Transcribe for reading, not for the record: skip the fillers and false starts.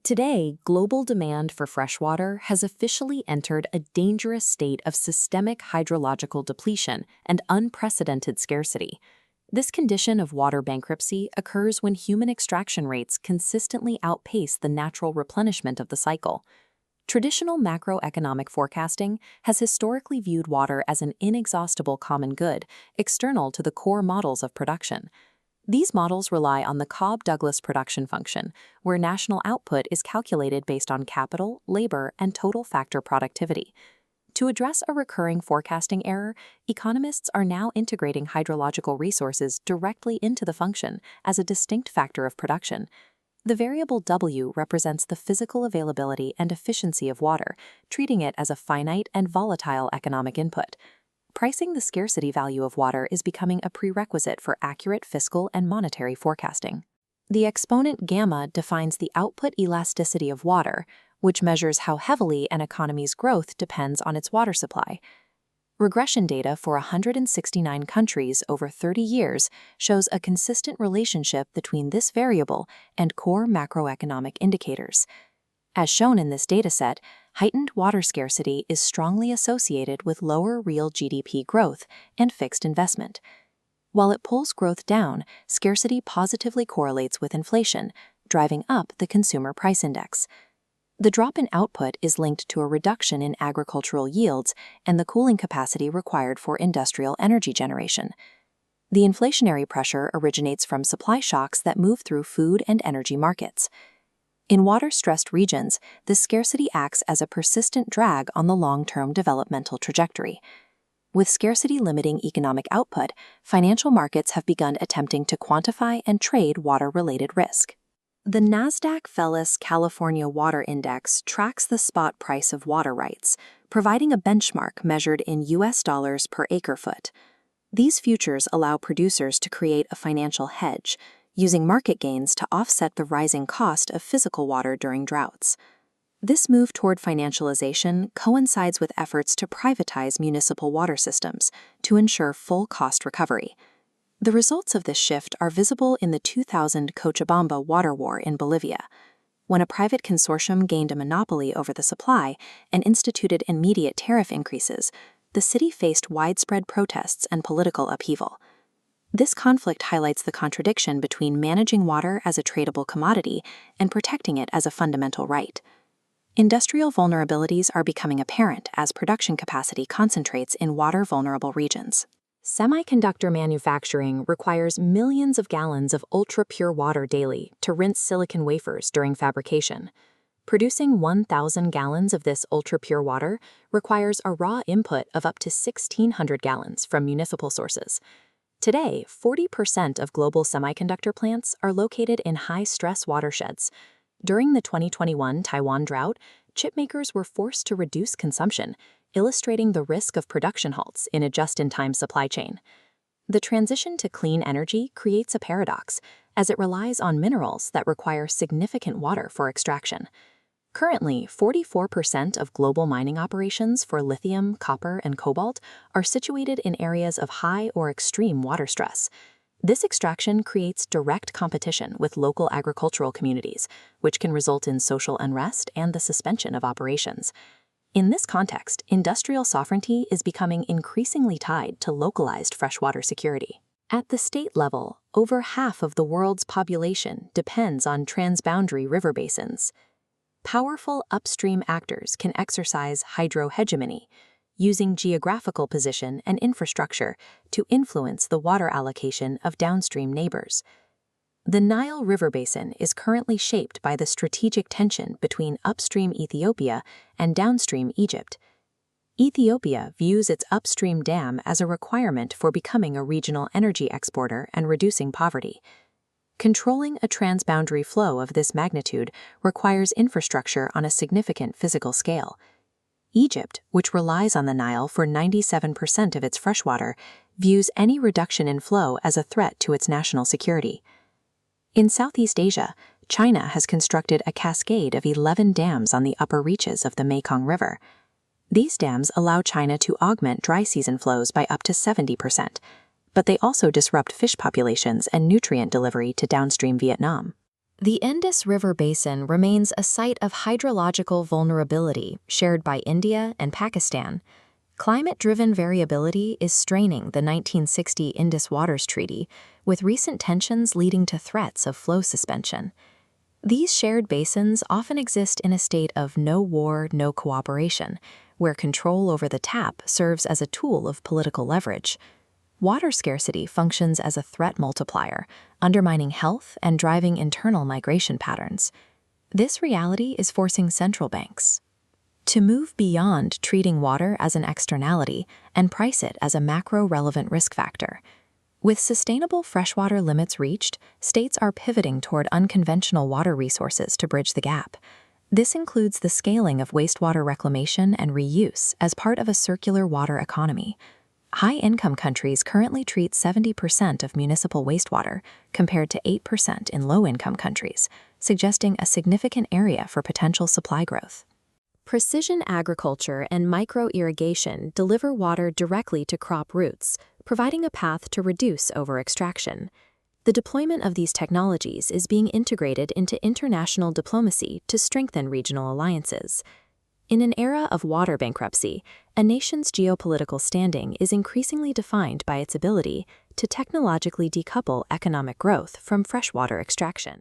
Today, global demand for freshwater has officially entered a dangerous state of systemic hydrological depletion and unprecedented scarcity. This condition of water bankruptcy occurs when human extraction rates consistently outpace the natural replenishment of the cycle. Traditional macroeconomic forecasting has historically viewed water as an inexhaustible common good, external to the core models of production. These models rely on the Cobb-Douglas production function, where national output is calculated based on capital, labor, and total factor productivity. To address a recurring forecasting error, economists are now integrating hydrological resources directly into the function as a distinct factor of production. The variable W represents the physical availability and efficiency of water, treating it as a finite and volatile economic input. Pricing the scarcity value of water is becoming a prerequisite for accurate fiscal and monetary forecasting. The exponent gamma defines the output elasticity of water, which measures how heavily an economy's growth depends on its water supply. Regression data for 169 countries over 30 years shows a consistent relationship between this variable and core macroeconomic indicators. As shown in this dataset, heightened water scarcity is strongly associated with lower real GDP growth and fixed investment. While it pulls growth down, scarcity positively correlates with inflation, driving up the consumer price index. The drop in output is linked to a reduction in agricultural yields and the cooling capacity required for industrial energy generation. The inflationary pressure originates from supply shocks that move through food and energy markets. In water-stressed regions, this scarcity acts as a persistent drag on the long-term developmental trajectory. With scarcity limiting economic output, financial markets have begun attempting to quantify and trade water-related risk. The Nasdaq Felis California Water Index tracks the spot price of water rights, providing a benchmark measured in US dollars per acre-foot. These futures allow producers to create a financial hedge, using market gains to offset the rising cost of physical water during droughts. This move toward financialization coincides with efforts to privatize municipal water systems to ensure full cost recovery. The results of this shift are visible in the 2000 Cochabamba water war in Bolivia. When a private consortium gained a monopoly over the supply and instituted immediate tariff increases, the city faced widespread protests and political upheaval. This conflict highlights the contradiction between managing water as a tradable commodity and protecting it as a fundamental right. Industrial vulnerabilities are becoming apparent as production capacity concentrates in water-vulnerable regions. Semiconductor manufacturing requires millions of gallons of ultra-pure water daily to rinse silicon wafers during fabrication. Producing 1,000 gallons of this ultra-pure water requires a raw input of up to 1,600 gallons from municipal sources. Today, 40% of global semiconductor plants are located in high-stress watersheds. During the 2021 Taiwan drought, chipmakers were forced to reduce consumption, illustrating the risk of production halts in a just-in-time supply chain. The transition to clean energy creates a paradox, as it relies on minerals that require significant water for extraction. Currently, 44% of global mining operations for lithium, copper, and cobalt are situated in areas of high or extreme water stress. This extraction creates direct competition with local agricultural communities, which can result in social unrest and the suspension of operations. In this context, industrial sovereignty is becoming increasingly tied to localized freshwater security. At the state level, over half of the world's population depends on transboundary river basins. Powerful upstream actors can exercise hydrohegemony, using geographical position and infrastructure to influence the water allocation of downstream neighbors. The Nile River Basin is currently shaped by the strategic tension between upstream Ethiopia and downstream Egypt. Ethiopia views its upstream dam as a requirement for becoming a regional energy exporter and reducing poverty. Controlling a transboundary flow of this magnitude requires infrastructure on a significant physical scale. Egypt, which relies on the Nile for 97% of its freshwater, views any reduction in flow as a threat to its national security. In Southeast Asia, China has constructed a cascade of 11 dams on the upper reaches of the Mekong River. These dams allow China to augment dry season flows by up to 70%, but they also disrupt fish populations and nutrient delivery to downstream Vietnam. The Indus River Basin remains a site of hydrological vulnerability shared by India and Pakistan. Climate-driven variability is straining the 1960 Indus Waters Treaty, with recent tensions leading to threats of flow suspension. These shared basins often exist in a state of no war, no cooperation, where control over the tap serves as a tool of political leverage. Water scarcity functions as a threat multiplier, undermining health and driving internal migration patterns. This reality is forcing central banks to move beyond treating water as an externality and price it as a macro-relevant risk factor. With sustainable freshwater limits reached, states are pivoting toward unconventional water resources to bridge the gap. This includes the scaling of wastewater reclamation and reuse as part of a circular water economy. High-income countries currently treat 70% of municipal wastewater, compared to 8% in low-income countries, suggesting a significant area for potential supply growth. Precision agriculture and micro-irrigation deliver water directly to crop roots, providing a path to reduce over-extraction. The deployment of these technologies is being integrated into international diplomacy to strengthen regional alliances. In an era of water bankruptcy, a nation's geopolitical standing is increasingly defined by its ability to technologically decouple economic growth from freshwater extraction.